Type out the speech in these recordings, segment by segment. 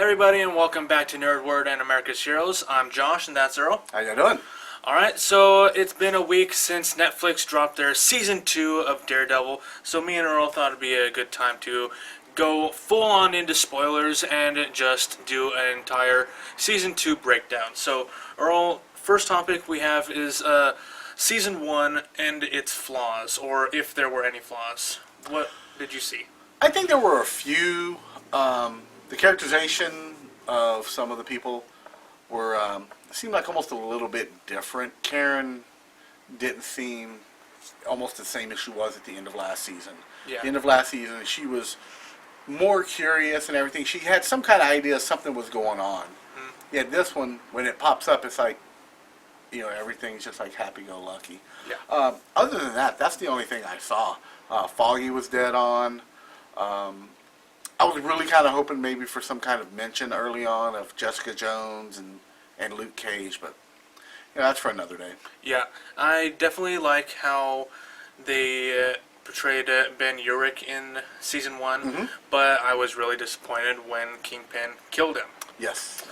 Hey everybody, and welcome back to Nerd Word and America's Heroes. I'm Josh, and that's Earl. How you doing? Alright, so it's been a week since Netflix dropped their Season 2 of Daredevil, so me and Earl thought it'd be a good time to go full on into spoilers and just do an entire Season 2 breakdown. So, Earl, first topic we have is Season 1 and its flaws, or if there were any flaws. What did you see? I think there were a few. The characterization of some of the people were seemed like almost a little bit different. Karen didn't seem almost the same as she was at the end of last season. Yeah. The end of last season, she was more curious and everything. She had some kind of idea something was going on. Mm-hmm. Yet this one, when it pops up, it's like, everything's just like happy-go-lucky. Yeah. Other than that, that's the only thing I saw. Foggy was dead on. I was really kind of hoping maybe for some kind of mention early on of Jessica Jones and Luke Cage, but that's for another day. Yeah, I definitely like how they portrayed Ben Urich in Season 1, Mm-hmm. but I was really disappointed when Kingpin killed him. Yes.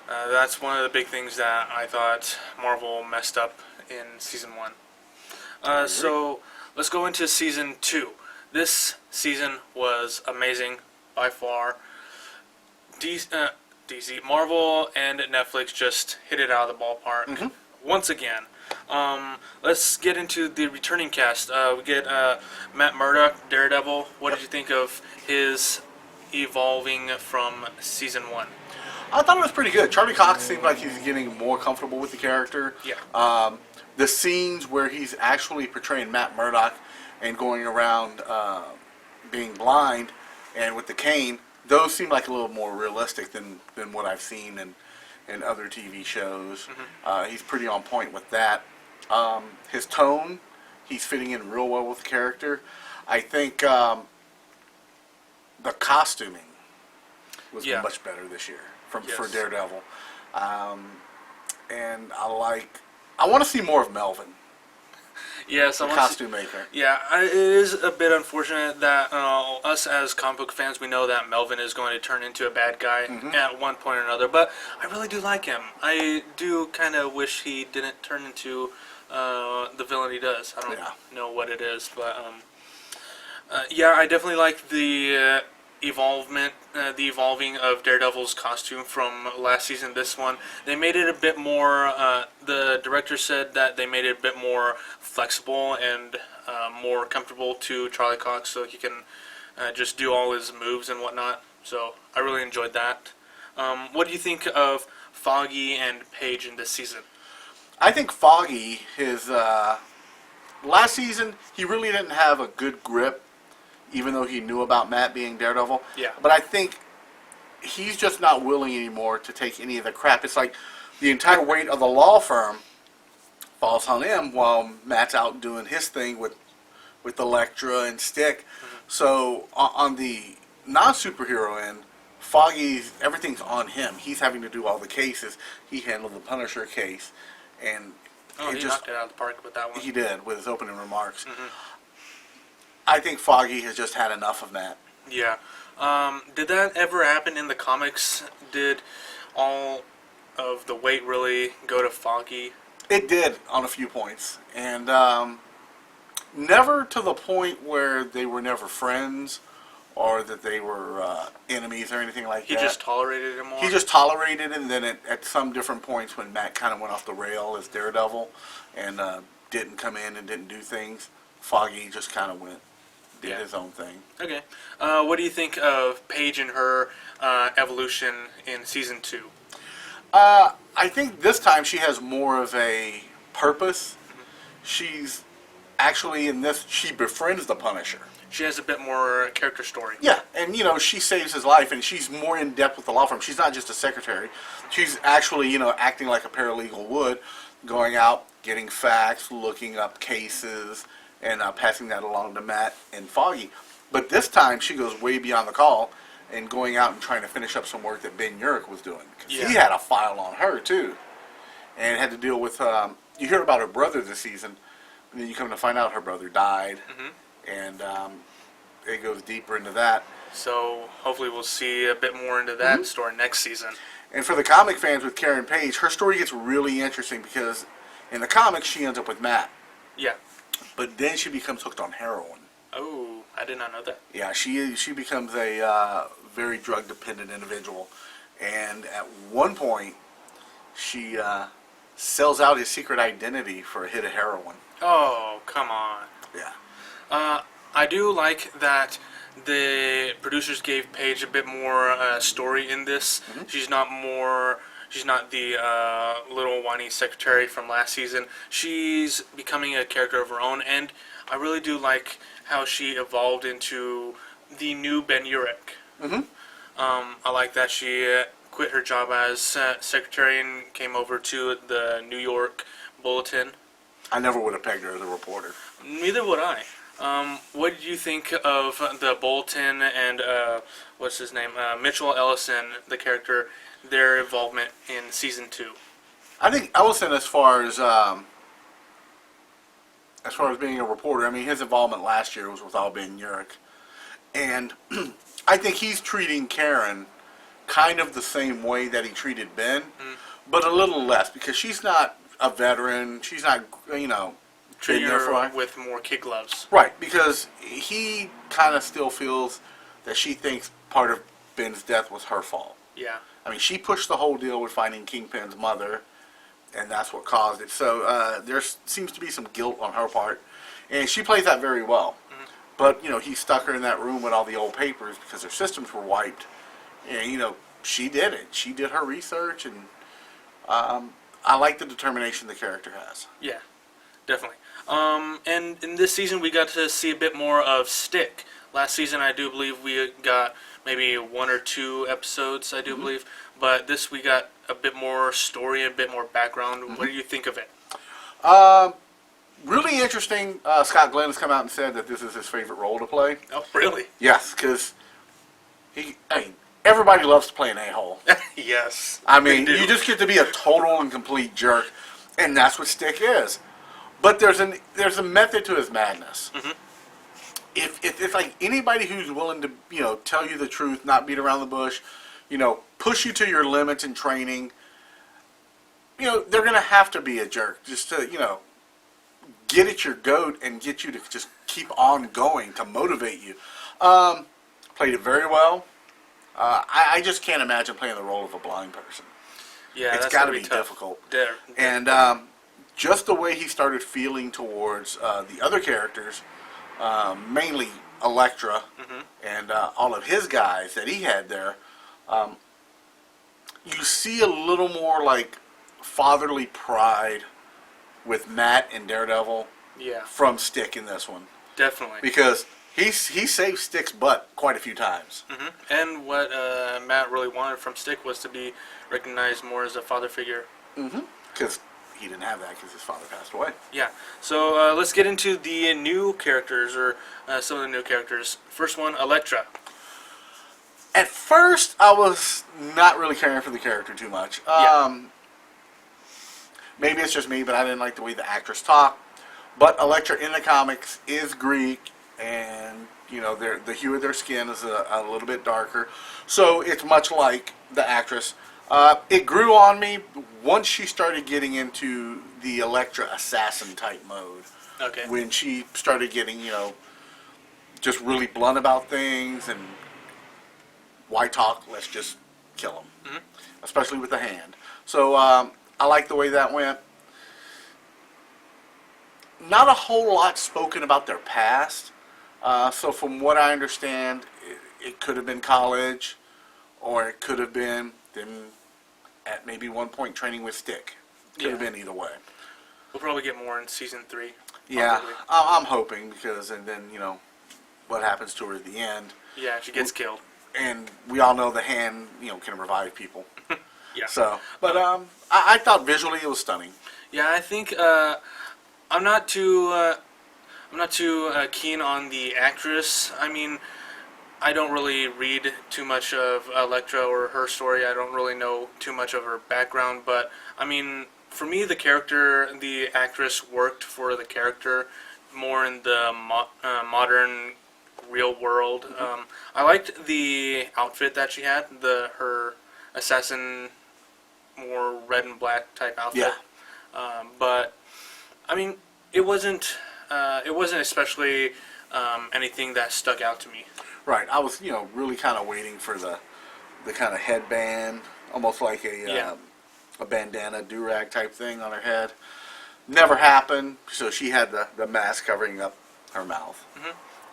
That's one of the big things that I thought Marvel messed up in Season 1. So, let's go into Season 2. This season was amazing. By far, DC, Marvel, and Netflix just hit it out of the ballpark once again. Let's get into the returning cast. We get Matt Murdock, Daredevil. What did you think of his evolving from Season 1? I thought it was pretty good. Charlie Cox seemed like he's getting more comfortable with the character. Yeah. The scenes where he's actually portraying Matt Murdock and going around being blind and with the cane, those seem like a little more realistic than what I've seen in other TV shows. Mm-hmm. He's pretty on point with that. His tone, he's fitting in real well with the character. I think the costuming was much better this year for Daredevil. And I want to see more of Melvin. Yes, the costume maker. Yeah, it is a bit unfortunate that us as comic book fans, we know that Melvin is going to turn into a bad guy at one point or another, but I really do like him. I do kind of wish he didn't turn into the villain he does. I don't know what it is, but I definitely like the evolving of Daredevil's costume from last season. This one, they made it a bit more. The director said that they made it a bit more flexible and more comfortable to Charlie Cox, so he can just do all his moves and whatnot. So I really enjoyed that. What do you think of Foggy and Paige in this season? I think Foggy, his last season, he really didn't have a good grip, even though he knew about Matt being Daredevil. Yeah. But I think he's just not willing anymore to take any of the crap. It's like the entire weight of the law firm falls on him while Matt's out doing his thing with Elektra and Stick. Mm-hmm. So on the non-superhero end, Foggy's, everything's on him. He's having to do all the cases. He handled the Punisher case. And he knocked it out of the park with that one. He did, with his opening remarks. Mm-hmm. I think Foggy has just had enough of that. Yeah. Did that ever happen in the comics? Did all of the weight really go to Foggy? It did on a few points. And never to the point where they were never friends or that they were enemies or anything like that. He just tolerated him more? He just tolerated it, and then at some different points when Matt kind of went off the rail as Daredevil and didn't come in and didn't do things, Foggy just kind of did his own thing. Okay. What do you think of Paige and her evolution in Season 2? I think this time she has more of a purpose. Mm-hmm. She's actually in this, she befriends the Punisher. She has a bit more character story. Yeah, and she saves his life, and she's more in depth with the law firm. She's not just a secretary. She's actually, acting like a paralegal would, going out, getting facts, looking up cases, and passing that along to Matt and Foggy. But this time, she goes way beyond the call and going out and trying to finish up some work that Ben Urich was doing. Because he had a file on her, too. And had to deal with, you hear about her brother this season, and then you come to find out her brother died. Mm-hmm. And it goes deeper into that. So hopefully we'll see a bit more into that story next season. And for the comic fans with Karen Page, her story gets really interesting because in the comics she ends up with Matt, Yeah. but then she becomes hooked on heroin. Oh, I did not know that. Yeah, she becomes a very drug dependent individual, and at one point she sells out his secret identity for a hit of heroin. Oh, come on. Yeah. I do like that the producers gave Paige a bit more story in this. She's not the little whiny secretary from last season. She's becoming a character of her own, and I really do like how she evolved into the new Ben Urich. I like that she quit her job as secretary and came over to the New York Bulletin. I never would have pegged her as a reporter. Neither would I. What did you think of the Bolton and what's his name, Mitchell Ellison, the character, their involvement in season 2? I think Ellison, as far as being a reporter, I mean, his involvement last year was with all Ben Urich, and I think he's treating Karen kind of the same way that he treated Ben, but a little less because she's not a veteran. She's not, Treating been there her for with more kid gloves. right, because he kind of still feels that she thinks part of Ben's death was her fault. Yeah. I mean, she pushed the whole deal with finding Kingpin's mother, and that's what caused it. So there seems to be some guilt on her part, and she plays that very well. But, he stuck her in that room with all the old papers because their systems were wiped. And, she did it. She did her research, and I like the determination the character has. Yeah, definitely. And in this season, we got to see a bit more of Stick. Last season, I do believe we got maybe 1 or 2 episodes, I do believe. But this, we got a bit more story, a bit more background. What do you think of it? Really interesting. Scott Glenn has come out and said that this is his favorite role to play. Oh, really? Yes, because everybody loves to play an a-hole. Yes. I mean, they do. you just get to be a total and complete jerk, and that's what Stick is. But there's a method to his madness. If it's like anybody who's willing to tell you the truth, not beat around the bush, push you to your limits in training, they're gonna have to be a jerk just to get at your goat and get you to just keep on going to motivate you. Played it very well. I just can't imagine playing the role of a blind person. Yeah, It's that's got to gonna be tough. difficult. There. And just the way he started feeling towards the other characters, mainly Elektra and all of his guys that he had there, you see a little more like fatherly pride with Matt and Daredevil Yeah, from Stick in this one. definitely. Because he saved Stick's butt quite a few times. And what Matt really wanted from Stick was to be recognized more as a father figure. Because he didn't have that because his father passed away. Yeah. So let's get into the new characters, or some of the new characters. First one, Elektra. At first, I was not really caring for the character too much. Maybe it's just me, but I didn't like the way the actress talked. But Elektra in the comics is Greek, and the hue of their skin is a little bit darker, so it's much like the actress. It grew on me once she started getting into the Elektra assassin type mode. Okay. When she started getting just really blunt about things and why talk? Let's just kill them, especially with the hand. So I like the way that went. Not a whole lot spoken about their past. So from what I understand, it could have been college, or it could have been them at maybe one point training with Stick. Could have been either way. We'll probably get more in season 3. Yeah, probably. I'm hoping because, and then what happens to her at the end. Yeah, she gets killed. And we all know the hand, can revive people. Yeah. So, but I thought visually it was stunning. Yeah, I think I'm not too keen on the actress. I mean, I don't really read too much of Elektra or her story. I don't really know too much of her background, but I mean, for me, the actress worked for the character more in the modern real world. I liked the outfit that she had, her assassin, more red and black type outfit. Yeah. But I mean, it wasn't especially anything that stuck out to me. Right. I was, really kind of waiting for the kind of headband, almost like a bandana do-rag type thing on her head. Never happened. So she had the mask covering up her mouth.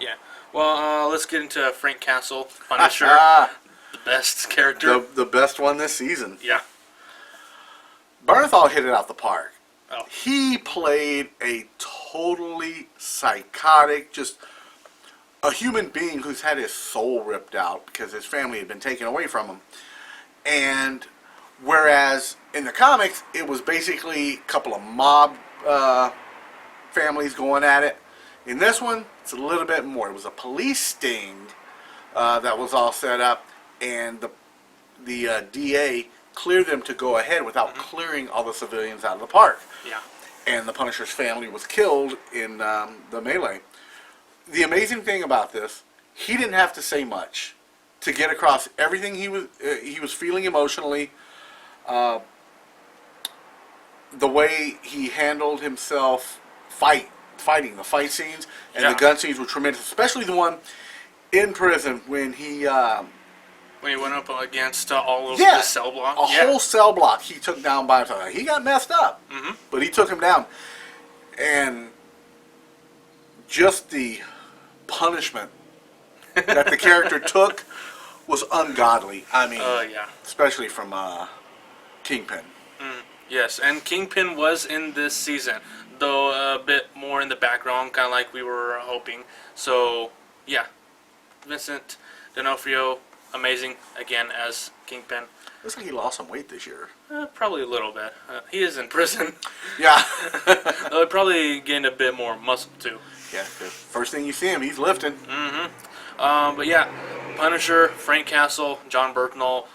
Yeah. Well, let's get into Frank Castle, Punisher, the best character. The best one this season. Yeah. Bernthal hit it out the park. Oh. He played a totally psychotic, just a human being who's had his soul ripped out because his family had been taken away from him. And whereas in the comics, it was basically a couple of mob families going at it. In this one, it's a little bit more. It was a police sting that was all set up, and the DA cleared them to go ahead without clearing all the civilians out of the park. Yeah. And the Punisher's family was killed in the melee. The amazing thing about this, he didn't have to say much to get across everything he was feeling emotionally. The way he handled himself fighting the fight scenes and the gun scenes were tremendous, especially the one in prison when he went up against all of the cell block. A whole cell block he took down by himself. He got messed up, but he took him down. And just the punishment that the character took was ungodly. I mean, especially from Kingpin. Yes, and Kingpin was in this season, though a bit more in the background, kind of like we were hoping. So, yeah, Vincent D'Onofrio, amazing again as Kingpin. Looks like he lost some weight this year. Probably a little bit. He is in prison. Yeah. Though probably gained a bit more muscle too. Yeah, 'cause first thing you see him, he's lifting. But yeah, Punisher, Frank Castle, John Bernthal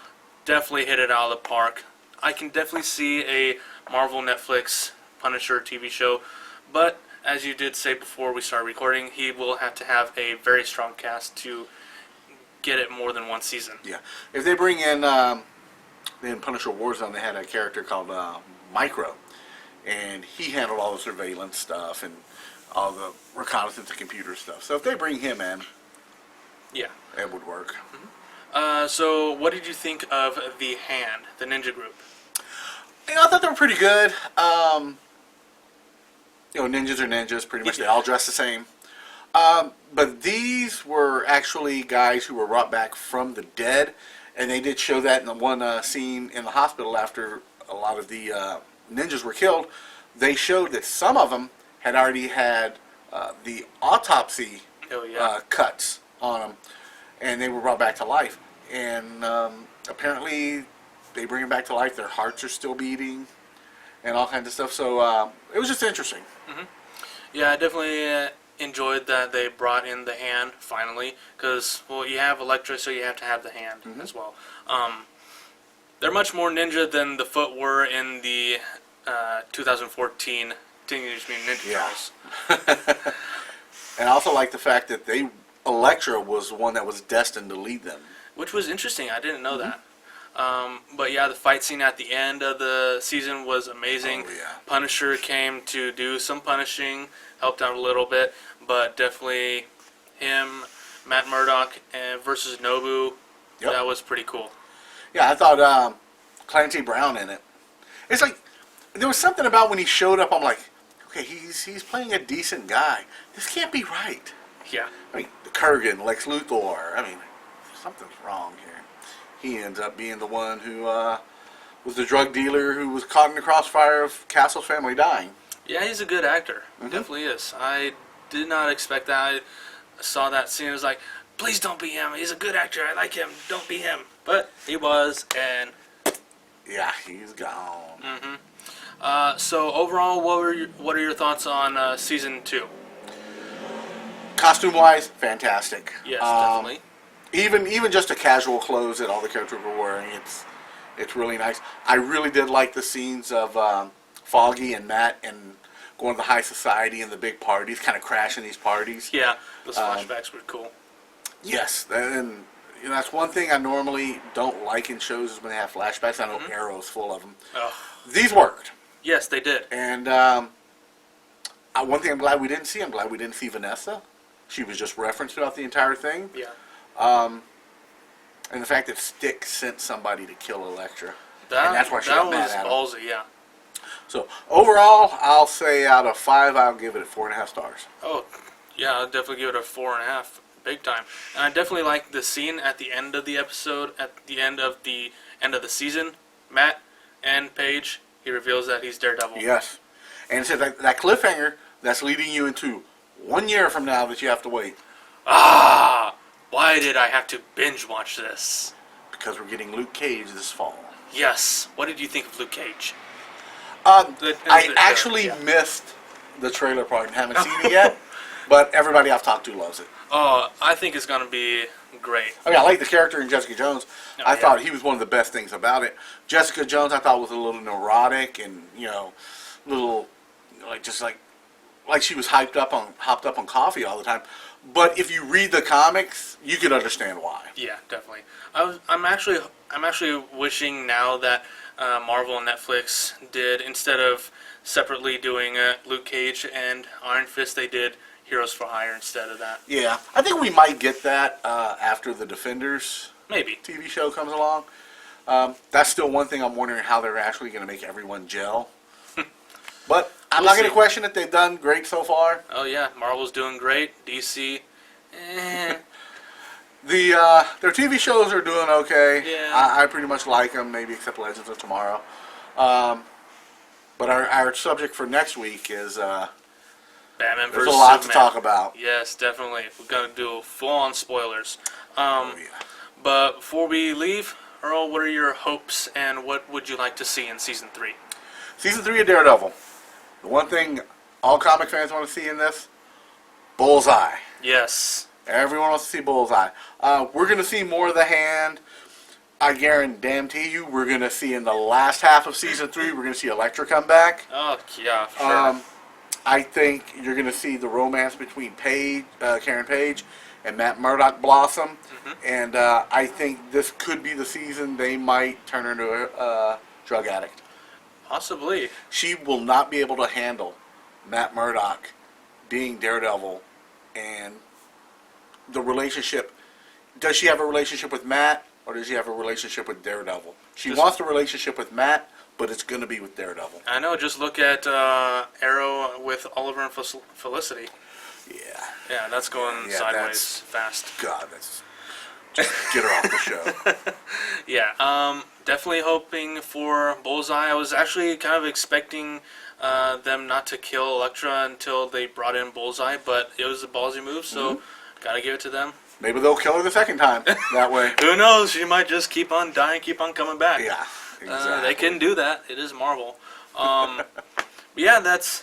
definitely hit it out of the park. I can definitely see a Marvel Netflix Punisher TV show, but as you did say before we started recording, he will have to have a very strong cast to get it more than one season. Yeah. If they bring in Punisher Warzone, they had a character called Micro, and he handled all the surveillance stuff and all the reconnaissance and computer stuff. So if they bring him in, it would work. So what did you think of the Hand, the ninja group? I thought they were pretty good. Ninjas are ninjas, pretty much. They all dress the same. But these were actually guys who were brought back from the dead, and they did show that in the one scene in the hospital after a lot of the ninjas were killed. They showed that some of them had already had the autopsy cuts on them, and they were brought back to life. And apparently they bring them back to life. Their hearts are still beating and all kinds of stuff. So it was just interesting. Yeah, I definitely enjoyed that they brought in the Hand finally, because you have Elektra, so you have to have the Hand as well. They're much more ninja than the Foot were in the 2014 Teenage Mutant Ninja Turtles. And I also like the fact that Elektra was the one that was destined to lead them, which was interesting. I didn't know that. But yeah, the fight scene at the end of the season was amazing. Oh, yeah. Punisher came to do some punishing, helped out a little bit, but definitely him, Matt Murdock, versus Nobu, that was pretty cool. Yeah, I thought Clancy Brown in it. It's like, there was something about when he showed up, I'm like, okay, he's playing a decent guy. This can't be right. Yeah. I mean, the Kurgan, Lex Luthor, I mean, something's wrong here. He ends up being the one who was the drug dealer who was caught in the crossfire of Castle's family dying. Yeah, he's a good actor. Definitely is. I did not expect that. I saw that scene. I was like, please don't be him. He's a good actor. I like him. Don't be him. But he was, and yeah, he's gone. So overall, what are your thoughts on season 2? Costume-wise, fantastic. Yes, definitely. Even just the casual clothes that all the characters were wearing, it's really nice. I really did like the scenes of Foggy and Matt and going to the high society and the big parties, kind of crashing these parties. Yeah, those flashbacks were cool. Yes, and that's one thing I normally don't like in shows is when they have flashbacks. I know Arrow's full of them. Oh, These worked. yes, they did. And one thing I'm glad we didn't see, Vanessa. She was just referenced throughout the entire thing. Yeah. And the fact that Stick sent somebody to kill Elektra. That, and that's why she that got mad was at him. ballsy, yeah. So, overall, I'll say out of 5, I'll give it 4.5 stars. Oh, yeah, I'll definitely give it a 4.5, big time. And I definitely like the scene at the end of the episode, at the end of the season. Matt and Paige, he reveals that he's Daredevil. Yes. And it says that cliffhanger that's leading you into 1 year from now that you have to wait. Ah! Why did I have to binge watch this? Because we're getting Luke Cage this fall. Yes. What did you think of Luke Cage? I actually missed the trailer part and haven't seen it yet, but everybody I've talked to loves it. Oh, I think it's going to be great. I mean, I like the character in Jessica Jones. Oh, I yeah. thought he was one of the best things about it. Jessica Jones, I thought was a little neurotic and little like she was hopped up on coffee all the time. But if you read the comics, you can understand why. Yeah, definitely. I'm actually wishing now that Marvel and Netflix did, instead of separately doing Luke Cage and Iron Fist, they did Heroes for Hire instead of that. Yeah, I think we might get that after the Defenders Maybe. TV show comes along. That's still one thing I'm wondering how they're actually going to make everyone gel. But I'm not going to question it. They've done great so far. Oh yeah, Marvel's doing great. DC, Their TV shows are doing okay. Yeah. I pretty much like them, maybe except Legends of Tomorrow. But our subject for next week is Batman there's vs. a lot Superman. to talk about. Yes, definitely. We're gonna do full-on spoilers. Oh, yeah. But before we leave, Earl, what are your hopes and what would you like to see in Season 3? Season 3 of Daredevil. The one thing all comic fans want to see in this, Bullseye. Yes. Everyone wants to see Bullseye. We're going to see more of the Hand. I guarantee you we're going to see in the last half of Season 3, we're going to see Elektra come back. Oh, yeah, for sure. I think you're going to see the romance between Karen Page and Matt Murdock blossom. Mm-hmm. And I think this could be the season they might turn her into a drug addict. Possibly. She will not be able to handle Matt Murdock being Daredevil and the relationship. Does she have a relationship with Matt or does she have a relationship with Daredevil? She wants the relationship with Matt, but it's going to be with Daredevil. I know, just look at Arrow with Oliver and Felicity. Yeah. Yeah, that's going sideways fast. God, that's... Just get her off the show. Yeah, definitely hoping for Bullseye. I was actually kind of expecting them not to kill Elektra until they brought in Bullseye, but it was a ballsy move, so gotta give it to them. Maybe they'll kill her the second time that way. Who knows? She might just keep on dying, keep on coming back. Yeah, exactly. They can do that. It is Marvel. But yeah, that's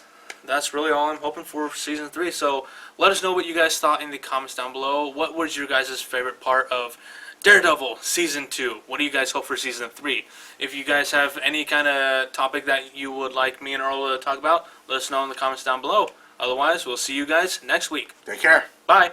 really all I'm hoping for Season 3. So let us know what you guys thought in the comments down below. What was your guys' favorite part of Daredevil Season 2? What do you guys hope for Season 3? If you guys have any kind of topic that you would like me and Earl to talk about, let us know in the comments down below. Otherwise, we'll see you guys next week. Take care. Bye.